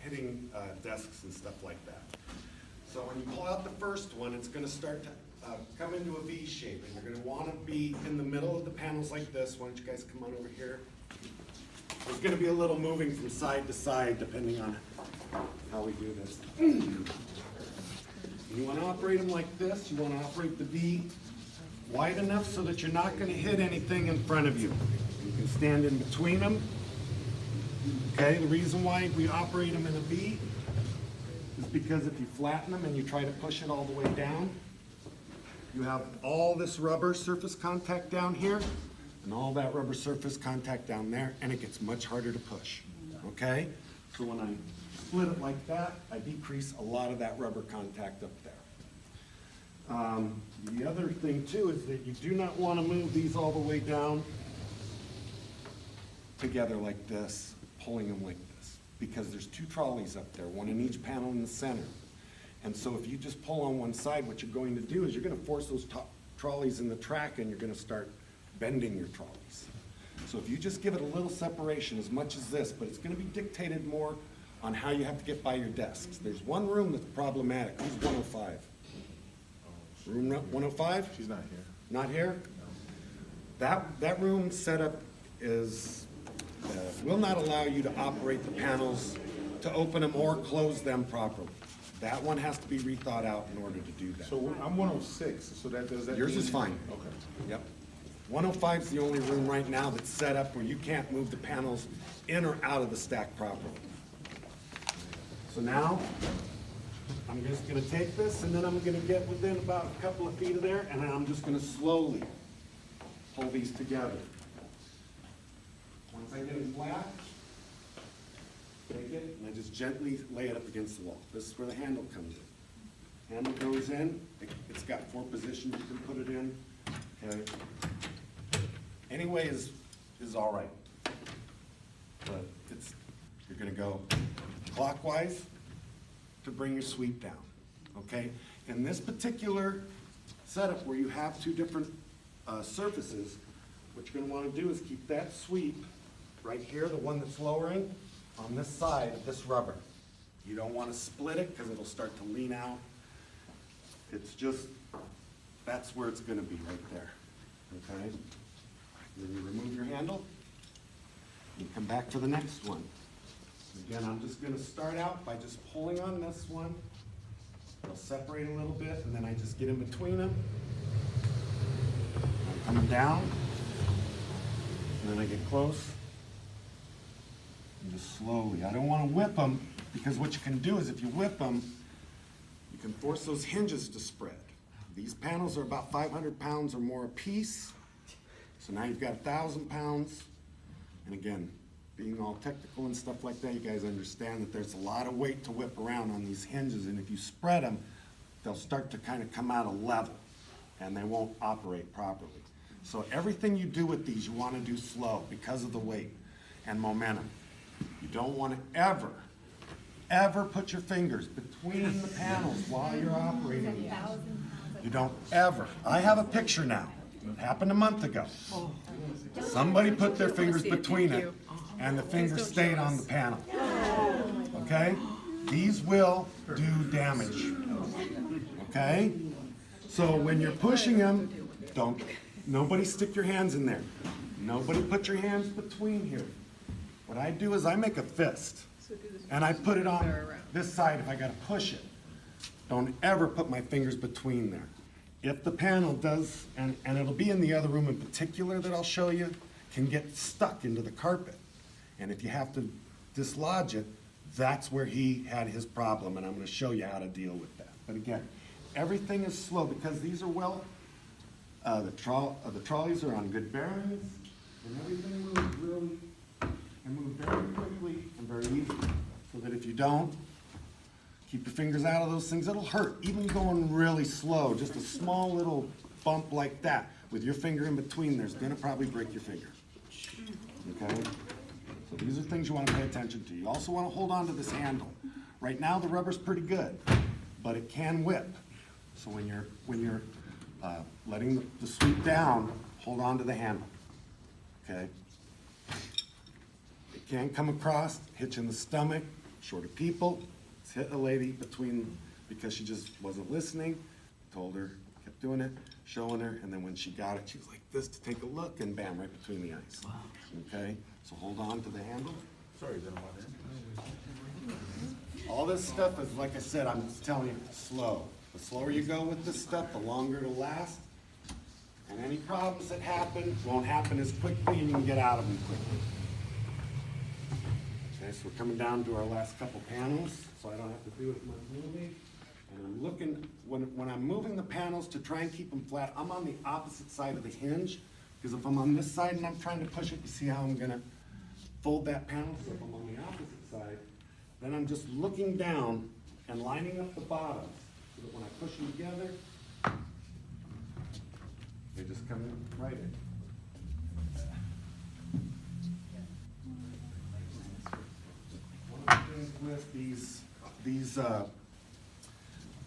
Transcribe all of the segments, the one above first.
hitting desks and stuff like that. So when you pull out the first one, it's gonna start to come into a V shape, and you're gonna wanna be in the middle of the panels like this. Why don't you guys come on over here? There's gonna be a little moving from side to side depending on how we do this. You wanna operate them like this. You wanna operate the V wide enough so that you're not gonna hit anything in front of you. You can stand in between them. Okay, the reason why we operate them in a V is because if you flatten them and you try to push it all the way down, you have all this rubber surface contact down here and all that rubber surface contact down there, and it gets much harder to push, okay? So when I split it like that, I decrease a lot of that rubber contact up there. The other thing too is that you do not want to move these all the way down together like this, pulling them like this, because there's two trolleys up there, one in each panel in the center. And so if you just pull on one side, what you're going to do is you're going to force those trolleys in the track, and you're going to start bending your trolleys. So if you just give it a little separation, as much as this, but it's going to be dictated more on how you have to get by your desks. There's one room that's problematic. Who's 105? Room 105? She's not here. Not here? That room setup is, will not allow you to operate the panels to open them or close them properly. That one has to be rethought out in order to do that. So I'm 106, so that does that. Yours mean- is fine. Okay. Yep. 105 is the only room right now that's set up where you can't move the panels in or out of the stack properly. So now, I'm just gonna take this, and then I'm gonna get within about a couple of feet of there, and I'm just gonna slowly pull these together. Once I get it flat, take it, and I just gently lay it up against the wall. This is where the handle comes in. Handle goes in, it's got 4 positions you can put it in, okay? Any way is all right. But you're gonna go clockwise to bring your sweep down, okay? In this particular setup where you have 2 different surfaces, what you're gonna wanna do is keep that sweep right here, the one that's lowering, on this side of this rubber. You don't wanna split it because it'll start to lean out. It's just, that's where it's gonna be, right there, okay? Then you remove your handle, you come back to the next one. Again, I'm just gonna start out by just pulling on this one. They'll separate a little bit, and then I just get in between them. I'm coming down, and then I get close. And just slowly, I don't wanna whip them, because what you can do is if you whip them, you can force those hinges to spread. These panels are about 500 pounds or more a piece. So now you've got 1,000 pounds. And again, being all technical and stuff like that, you guys understand that there's a lot of weight to whip around on these hinges, and if you spread them, they'll start to kind of come out of level, and they won't operate properly. So everything you do with these, you want to do slow because of the weight and momentum. You don't want to ever put your fingers between the panels while you're operating. You don't ever. I have a picture now. It happened a month ago. Somebody put their fingers between it, and the fingers stayed on the panel. Okay? These will do damage. Okay? So when you're pushing them, nobody stick your hands in there. Nobody put your hands between here. What I do is I make a fist, and I put it on this side if I gotta push it. Don't ever put my fingers between there. If the panel does, and it'll be in the other room in particular that I'll show you, can get stuck into the carpet. And if you have to dislodge it, that's where he had his problem, and I'm gonna show you how to deal with that. But again, everything is slow because these are the trolleys are on good bearings, and everything moves really, and move very quickly and very easily. So that if you don't, keep your fingers out of those things, it'll hurt. Even going really slow, just a small little bump like that, with your finger in between there's gonna probably break your finger. Okay? So these are things you wanna pay attention to. You also wanna hold on to this handle. Right now, the rubber's pretty good, but it can whip. So when you're letting the sweep down, hold on to the handle, okay? It can come across, hit you in the stomach, shorter people. It's hit a lady between, because she just wasn't listening. Told her, kept doing it, showing her, and then when she got it, she was like this to take a look, and bam, right between the eyes. Okay, so hold on to the handle. Sorry, then what? All this stuff is, like I said, I'm just telling you, slow. The slower you go with this stuff, the longer it'll last. And any problems that happen won't happen as quickly, and you can get out of them quickly. Okay, so we're coming down to our last couple panels, so I don't have to do it much moving. And I'm looking, when I'm moving the panels to try and keep them flat, I'm on the opposite side of the hinge, because if I'm on this side and I'm trying to push it, you see how I'm gonna fold that panel? So if I'm on the opposite side, then I'm just looking down and lining up the bottoms, so that when I push them together, they just come in right in. One of the things with these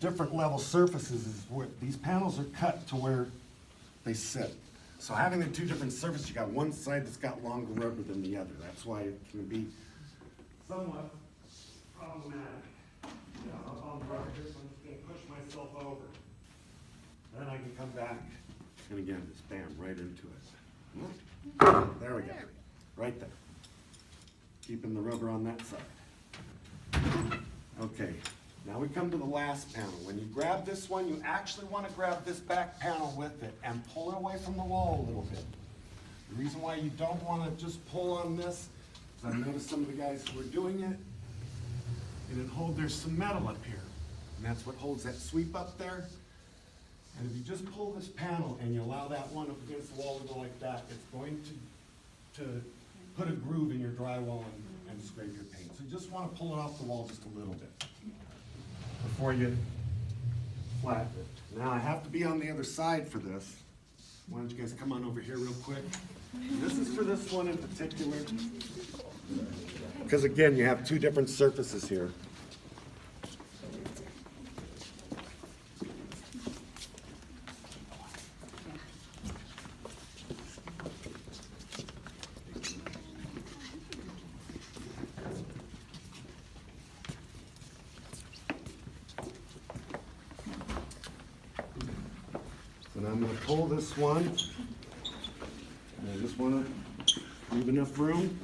different level surfaces is where these panels are cut to where they sit. So having the two different surfaces, you got one side that's got longer rubber than the other. That's why it can be somewhat problematic. Yeah, up on the rubber here, so I'm just gonna push myself over. Then I can come back, and again, just bam, right into it. There we go, right there. Keeping the rubber on that side. Okay, now we come to the last panel. When you grab this one, you actually want to grab this back panel with it and pull it away from the wall a little bit. The reason why you don't want to just pull on this is I noticed some of the guys who are doing it, there's some metal up here, and that's what holds that sweep up there. And if you just pull this panel and you allow that one up against the wall to go like that, it's going to put a groove in your drywall and scrape your paint. So you just want to pull it off the wall just a little bit before you flatten it. Now I have to be on the other side for this. Why don't you guys come on over here real quick? This is for this one in particular, because again, you have two different surfaces here. And I'm going to pull this one, and I just want to leave enough room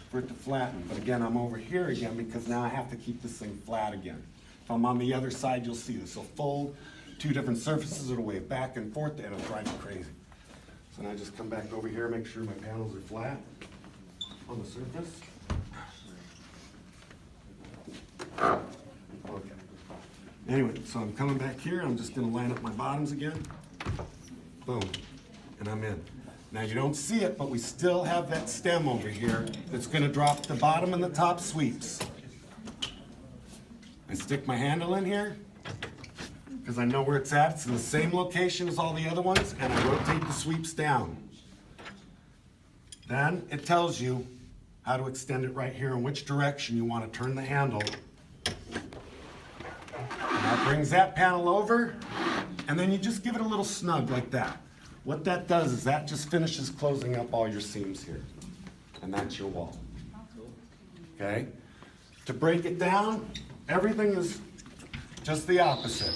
for it to flatten. But again, I'm over here again because now I have to keep this thing flat again. If I'm on the other side, you'll see this will fold, two different surfaces, it'll wave back and forth, and it'll drive you crazy. So now I just come back over here, make sure my panels are flat on the surface. Okay. Anyway, so I'm coming back here, I'm just going to line up my bottoms again. Boom, and I'm in. Now you don't see it, but we still have that stem over here that's gonna drop the bottom and the top sweeps. I stick my handle in here, because I know where it's at. It's in the same location as all the other ones, and I rotate the sweeps down. Then it tells you how to extend it right here and which direction you want to turn the handle. And that brings that panel over. And then you just give it a little snug like that. What that does is that just finishes closing up all your seams here. And that's your wall. Okay? To break it down, everything is just the opposite.